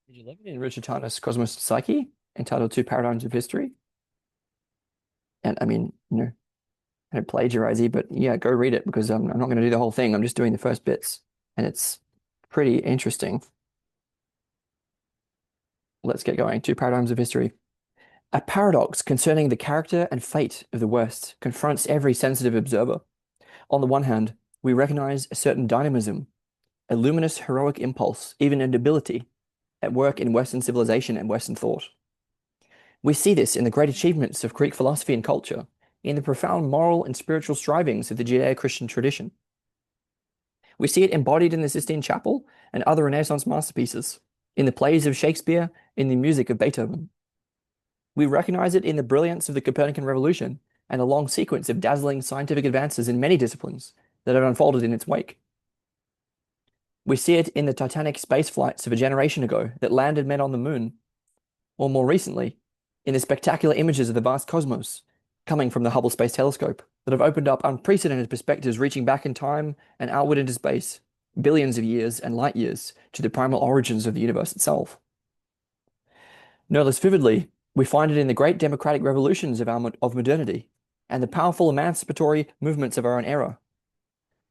Did you love it in Richard Tarnas' Cosmos Psyche, entitled Two Paradigms of History? And I mean, I don't plagiarize you, but yeah, go read it because I'm not going to do the whole thing. I'm just doing the first bits, and it's pretty interesting. Let's get going. Two Paradigms of History. A paradox concerning the character and fate of the West confronts every sensitive observer. On the one hand, we recognize a certain dynamism, a luminous heroic impulse, even a nobility, at work in Western civilization and Western thought. We see this in the great achievements of Greek philosophy and culture, in the profound moral and spiritual strivings of the Judeo-Christian tradition. We see it embodied in the Sistine Chapel and other Renaissance masterpieces, in the plays of Shakespeare, in the music of Beethoven. We recognize it in the brilliance of the Copernican revolution and the long sequence of dazzling scientific advances in many disciplines that have unfolded in its wake. We see it in the titanic space flights of a generation ago that landed men on the moon, or more recently, in the spectacular images of the vast cosmos coming from the Hubble Space Telescope that have opened up unprecedented perspectives reaching back in time and outward into space, billions of years and light years to the primal origins of the universe itself. No less vividly, we find it in the great democratic revolutions of modernity and the powerful emancipatory movements of our own era,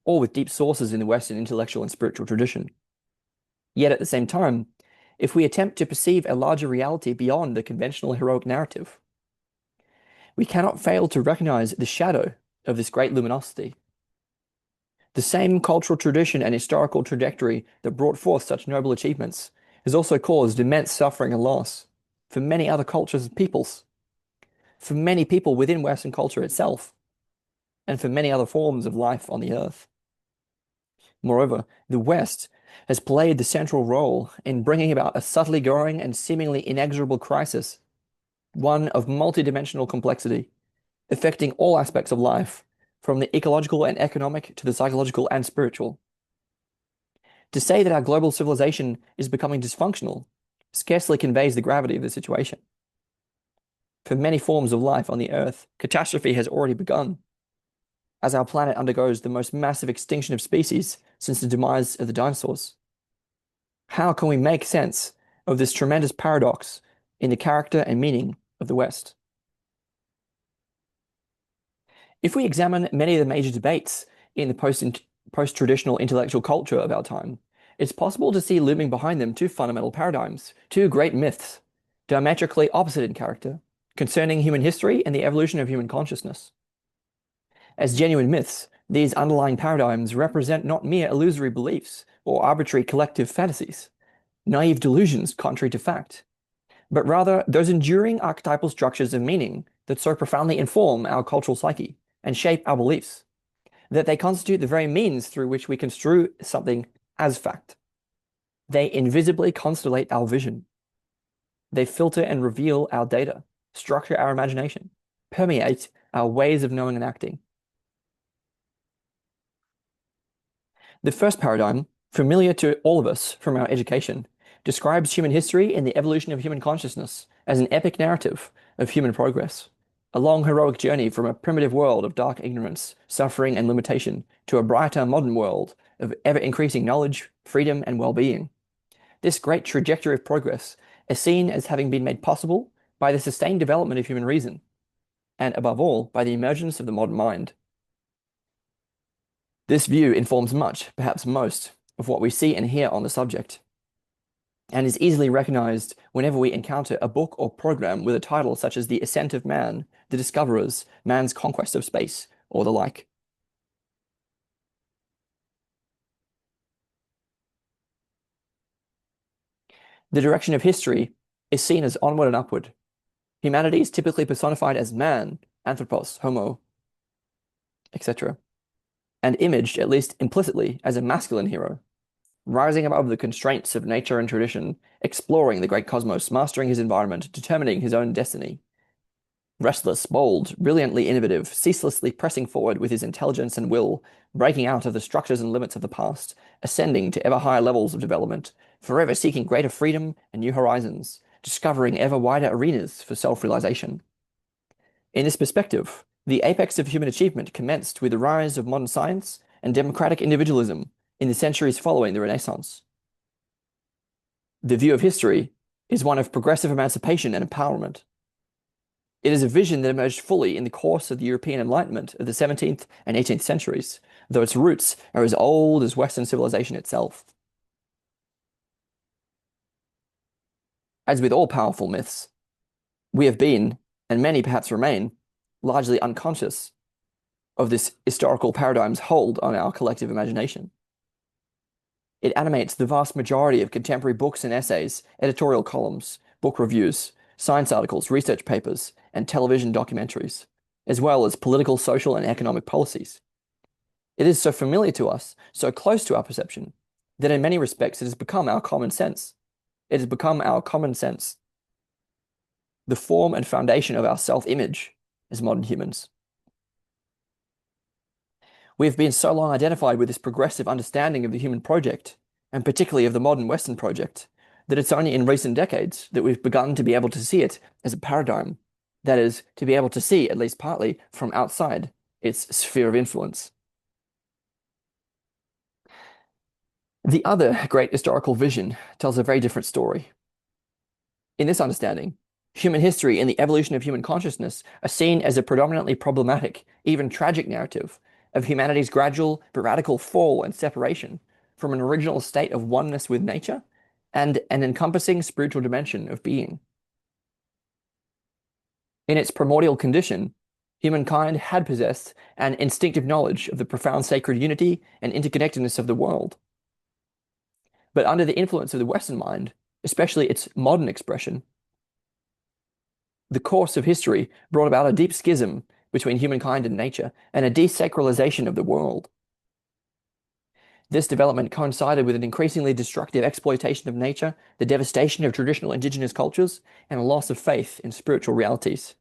all with deep sources in the Western intellectual and spiritual tradition. Yet at the same time, if we attempt to perceive a larger reality beyond the conventional heroic narrative, we cannot fail to recognize the shadow of this great luminosity. The same cultural tradition and historical trajectory that brought forth such noble achievements has also caused immense suffering and loss for many other cultures and peoples, for many people within Western culture itself, and for many other forms of life on the earth. Moreover, the West has played the central role in bringing about a subtly growing and seemingly inexorable crisis, one of multidimensional complexity, affecting all aspects of life, from the ecological and economic to the psychological and spiritual. To say that our global civilization is becoming dysfunctional scarcely conveys the gravity of the situation. For many forms of life on the Earth, catastrophe has already begun, as our planet undergoes the most massive extinction of species since the demise of the dinosaurs. How can we make sense of this tremendous paradox in the character and meaning of the West? If we examine many of the major debates in the post-traditional intellectual culture of our time, it's possible to see looming behind them two fundamental paradigms, two great myths, diametrically opposite in character, concerning human history and the evolution of human consciousness. As genuine myths, these underlying paradigms represent not mere illusory beliefs or arbitrary collective fantasies, naive delusions contrary to fact, but rather those enduring archetypal structures of meaning that so profoundly inform our cultural psyche and shape our beliefs, that they constitute the very means through which we construe something as fact. They invisibly constellate our vision. They filter and reveal our data, structure our imagination, permeate our ways of knowing and acting. The first paradigm, familiar to all of us from our education, describes human history and the evolution of human consciousness as an epic narrative of human progress, a long heroic journey from a primitive world of dark ignorance, suffering, and limitation to a brighter modern world of ever-increasing knowledge, freedom, and well-being. This great trajectory of progress is seen as having been made possible by the sustained development of human reason, and above all, by the emergence of the modern mind. This view informs much, perhaps most, of what we see and hear on the subject, and is easily recognized whenever we encounter a book or program with a title such as The Ascent of Man, The Discoverers, Man's Conquest of Space, or the like. The direction of history is seen as onward and upward. Humanity is typically personified as man, anthropos, homo, etc., and imaged, at least implicitly, as a masculine hero, rising above the constraints of nature and tradition, exploring the great cosmos, mastering his environment, determining his own destiny. Restless, bold, brilliantly innovative, ceaselessly pressing forward with his intelligence and will, breaking out of the structures and limits of the past, ascending to ever higher levels of development, forever seeking greater freedom and new horizons, discovering ever wider arenas for self-realization. In this perspective, the apex of human achievement commenced with the rise of modern science and democratic individualism in the centuries following the Renaissance. The view of history is one of progressive emancipation and empowerment. It is a vision that emerged fully in the course of the European Enlightenment of the 17th and 18th centuries, though its roots are as old as Western civilization itself. As with all powerful myths, we have been, and many perhaps remain, largely unconscious of this historical paradigm's hold on our collective imagination. It animates the vast majority of contemporary books and essays, editorial columns, book reviews, science articles, research papers, and television documentaries, as well as political, social, and economic policies. It is so familiar to us, so close to our perception, that in many respects it has become our common sense. It has become our common sense, the form and foundation of our self-image as modern humans. We have been so long identified with this progressive understanding of the human project, and particularly of the modern Western project, that it's only in recent decades that we've begun to be able to see it as a paradigm. That is, to be able to see, at least partly, from outside its sphere of influence. The other great historical vision tells a very different story. In this understanding, human history and the evolution of human consciousness are seen as a predominantly problematic, even tragic narrative of humanity's gradual but radical fall and separation from an original state of oneness with nature and an encompassing spiritual dimension of being. In its primordial condition, humankind had possessed an instinctive knowledge of the profound sacred unity and interconnectedness of the world. But under the influence of the Western mind, especially its modern expression, the course of history brought about a deep schism between humankind and nature and a desacralization of the world. This development coincided with an increasingly destructive exploitation of nature, the devastation of traditional indigenous cultures, and a loss of faith in spiritual realities,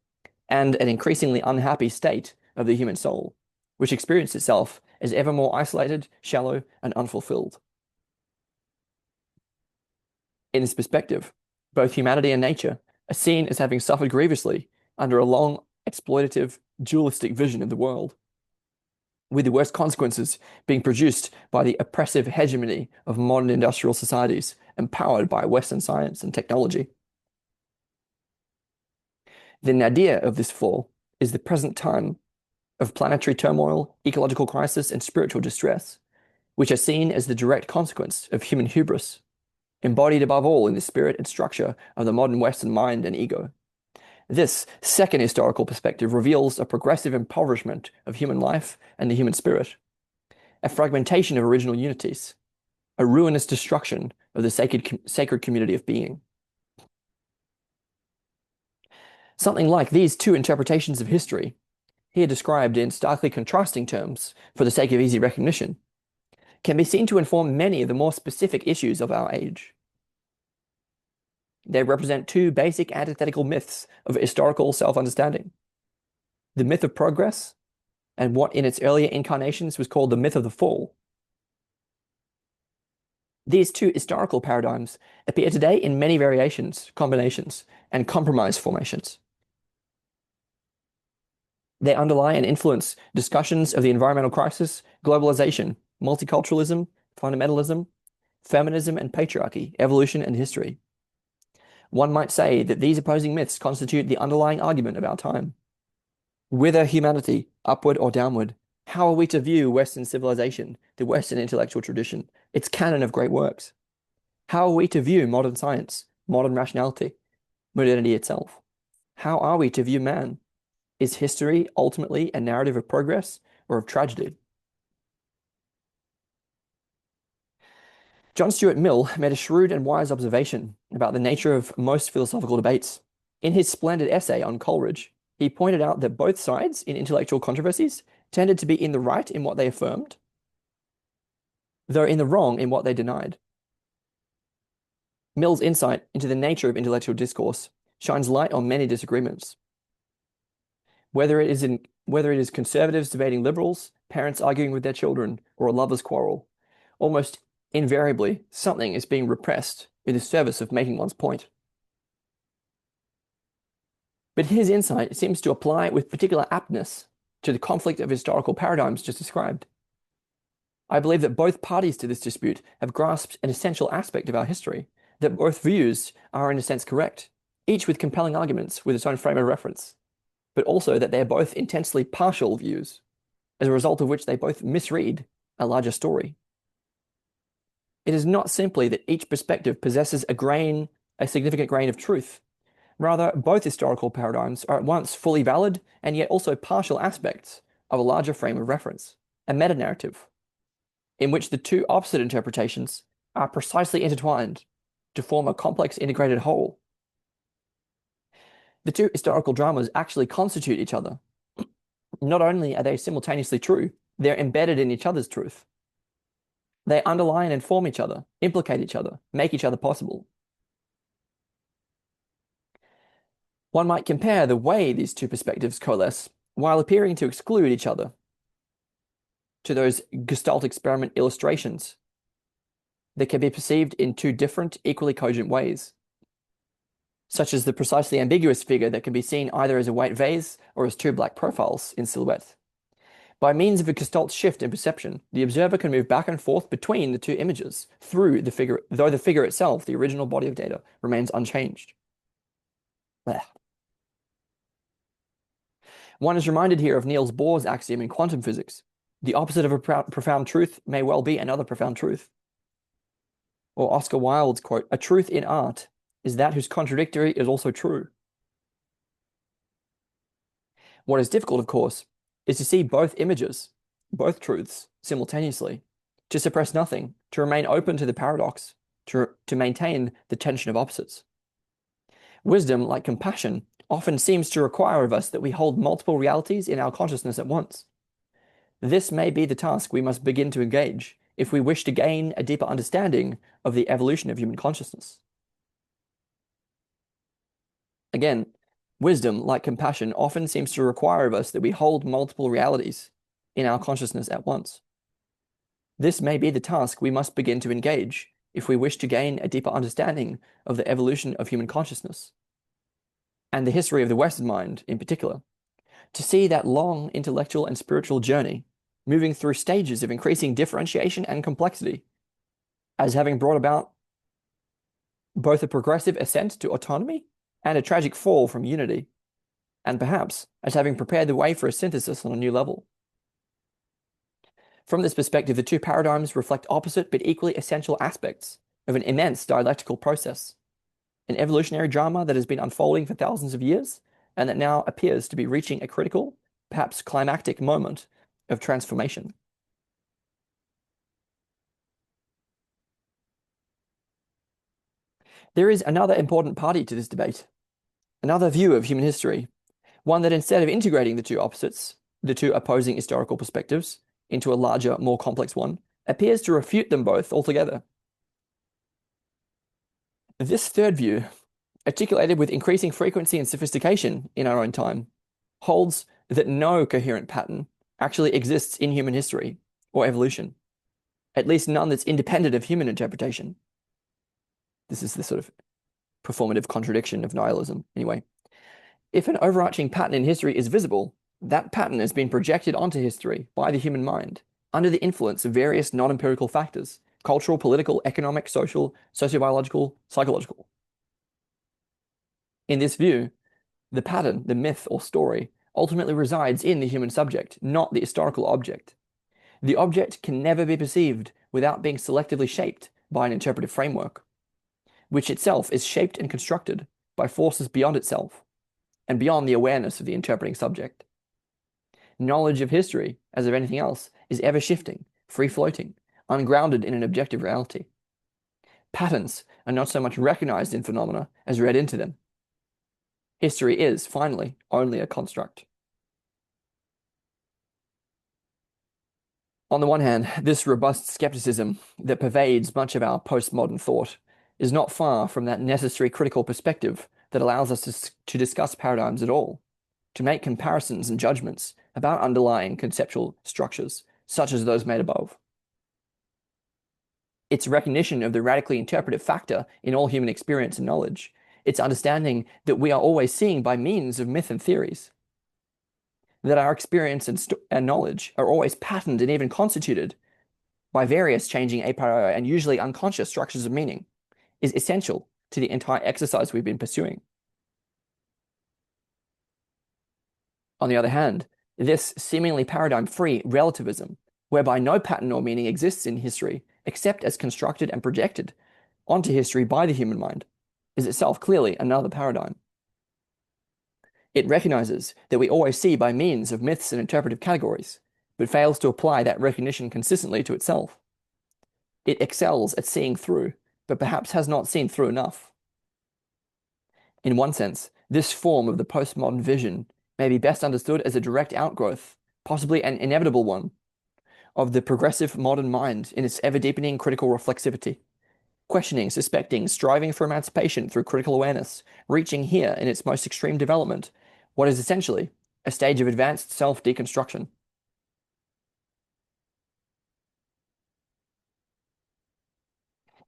and an increasingly unhappy state of the human soul, which experienced itself as ever more isolated, shallow, and unfulfilled. In this perspective, both humanity and nature are seen as having suffered grievously under a long, exploitative, dualistic vision of the world, with the worst consequences being produced by the oppressive hegemony of modern industrial societies empowered by Western science and technology. The nadir of this fall is the present time of planetary turmoil, ecological crisis, and spiritual distress, which are seen as the direct consequence of human hubris, embodied above all in the spirit and structure of the modern Western mind and ego. This second historical perspective reveals a progressive impoverishment of human life and the human spirit, a fragmentation of original unities, a ruinous destruction of the sacred community of being. Something like these two interpretations of history, here described in starkly contrasting terms for the sake of easy recognition, can be seen to inform many of the more specific issues of our age. They represent two basic antithetical myths of historical self-understanding: the myth of progress and what in its earlier incarnations was called the myth of the fall. These two historical paradigms appear today in many variations, combinations, and compromise formations. They underlie and influence discussions of the environmental crisis, globalization, multiculturalism, fundamentalism, feminism and patriarchy, evolution and history. One might say that these opposing myths constitute the underlying argument of our time. Whither humanity, upward or downward? How are we to view Western civilization, the Western intellectual tradition, its canon of great works? How are we to view modern science, modern rationality, modernity itself? How are we to view man? Is history ultimately a narrative of progress or of tragedy? John Stuart Mill made a shrewd and wise observation about the nature of most philosophical debates. In his splendid essay on Coleridge, he pointed out that both sides in intellectual controversies tended to be in the right in what they affirmed, though in the wrong in what they denied. Mill's insight into the nature of intellectual discourse shines light on many disagreements. Whether it is conservatives debating liberals, parents arguing with their children, or a lover's quarrel, almost invariably something is being repressed in the service of making one's point. But his insight seems to apply with particular aptness to the conflict of historical paradigms just described. I believe that both parties to this dispute have grasped an essential aspect of our history, that both views are in a sense correct, each with compelling arguments with its own frame of reference, but also that they are both intensely partial views, as a result of which they both misread a larger story. It is not simply that each perspective possesses a significant grain of truth. Rather, both historical paradigms are at once fully valid and yet also partial aspects of a larger frame of reference, a meta-narrative, in which the two opposite interpretations are precisely intertwined to form a complex integrated whole. The two historical dramas actually constitute each other. Not only are they simultaneously true, they're embedded in each other's truth. They underlie and inform each other, implicate each other, make each other possible. One might compare the way these two perspectives coalesce while appearing to exclude each other to those Gestalt experiment illustrations that can be perceived in two different, equally cogent ways, such as the precisely ambiguous figure that can be seen either as a white vase or as two black profiles in silhouette. By means of a Gestalt shift in perception, the observer can move back and forth between the two images through the figure, though the figure itself, the original body of data, remains unchanged. Blech. One is reminded here of Niels Bohr's axiom in quantum physics. The opposite of a profound truth may well be another profound truth. Or Oscar Wilde's quote, "A truth in art is that whose contradictory is also true." What is difficult, of course, is to see both images, both truths, simultaneously, to suppress nothing, to remain open to the paradox, to maintain the tension of opposites. Wisdom, like compassion, often seems to require of us that we hold multiple realities in our consciousness at once. This may be the task we must begin to engage if we wish to gain a deeper understanding of the evolution of human consciousness. Again, wisdom, like compassion, often seems to require of us that we hold multiple realities in our consciousness at once. This may be the task we must begin to engage if we wish to gain a deeper understanding of the evolution of human consciousness, and the history of the Western mind in particular, to see that long intellectual and spiritual journey moving through stages of increasing differentiation and complexity, as having brought about both a progressive ascent to autonomy and a tragic fall from unity, and perhaps as having prepared the way for a synthesis on a new level. From this perspective, the two paradigms reflect opposite but equally essential aspects of an immense dialectical process, an evolutionary drama that has been unfolding for thousands of years and that now appears to be reaching a critical, perhaps climactic moment of transformation. There is another important party to this debate, another view of human history, one that instead of integrating the two opposites, the two opposing historical perspectives, into a larger, more complex one, appears to refute them both altogether. This third view, articulated with increasing frequency and sophistication in our own time, holds that no coherent pattern actually exists in human history or evolution, at least none that's independent of human interpretation. This is the sort of performative contradiction of nihilism, anyway. If an overarching pattern in history is visible, that pattern has been projected onto history by the human mind under the influence of various non-empirical factors: cultural, political, economic, social, sociobiological, psychological. In this view, the pattern, the myth or story, ultimately resides in the human subject, not the historical object. The object can never be perceived without being selectively shaped by an interpretive framework, which itself is shaped and constructed by forces beyond itself and beyond the awareness of the interpreting subject. Knowledge of history, as of anything else, is ever shifting, free-floating, ungrounded in an objective reality. Patterns are not so much recognized in phenomena as read into them. History is, finally, only a construct. On the one hand, this robust skepticism that pervades much of our postmodern thought is not far from that necessary critical perspective that allows us to discuss paradigms at all, to make comparisons and judgments about underlying conceptual structures, such as those made above. Its recognition of the radically interpretive factor in all human experience and knowledge, its understanding that we are always seeing by means of myth and theories, that our experience and knowledge are always patterned and even constituted by various changing a priori and usually unconscious structures of meaning, is essential to the entire exercise we've been pursuing. On the other hand, this seemingly paradigm-free relativism, whereby no pattern or meaning exists in history except as constructed and projected onto history by the human mind, is itself clearly another paradigm. It recognizes that we always see by means of myths and interpretive categories, but fails to apply that recognition consistently to itself. It excels at seeing through, but perhaps has not seen through enough. In one sense, this form of the postmodern vision may be best understood as a direct outgrowth, possibly an inevitable one, of the progressive modern mind in its ever-deepening critical reflexivity, questioning, suspecting, striving for emancipation through critical awareness, reaching here in its most extreme development, what is essentially a stage of advanced self-deconstruction.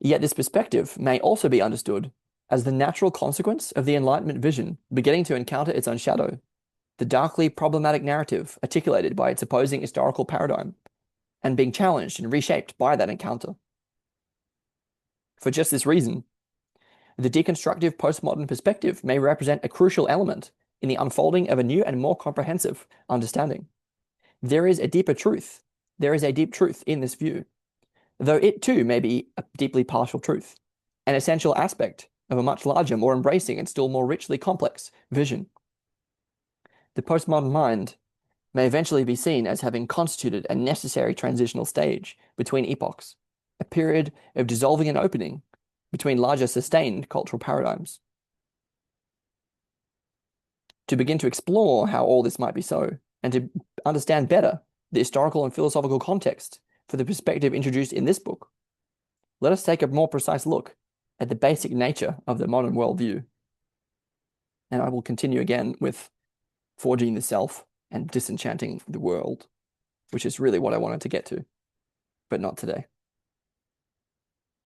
Yet this perspective may also be understood as the natural consequence of the Enlightenment vision beginning to encounter its own shadow, the darkly problematic narrative articulated by its opposing historical paradigm, and being challenged and reshaped by that encounter. For just this reason, the deconstructive postmodern perspective may represent a crucial element in the unfolding of a new and more comprehensive understanding. There is a deep truth in this view, though it too may be a deeply partial truth, an essential aspect of a much larger, more embracing, and still more richly complex vision. The postmodern mind may eventually be seen as having constituted a necessary transitional stage between epochs, a period of dissolving and opening between larger sustained cultural paradigms. To begin to explore how all this might be so, and to understand better the historical and philosophical context for the perspective introduced in this book, let us take a more precise look at the basic nature of the modern worldview. And I will continue again with forging the self and disenchanting the world, which is really what I wanted to get to, but not today.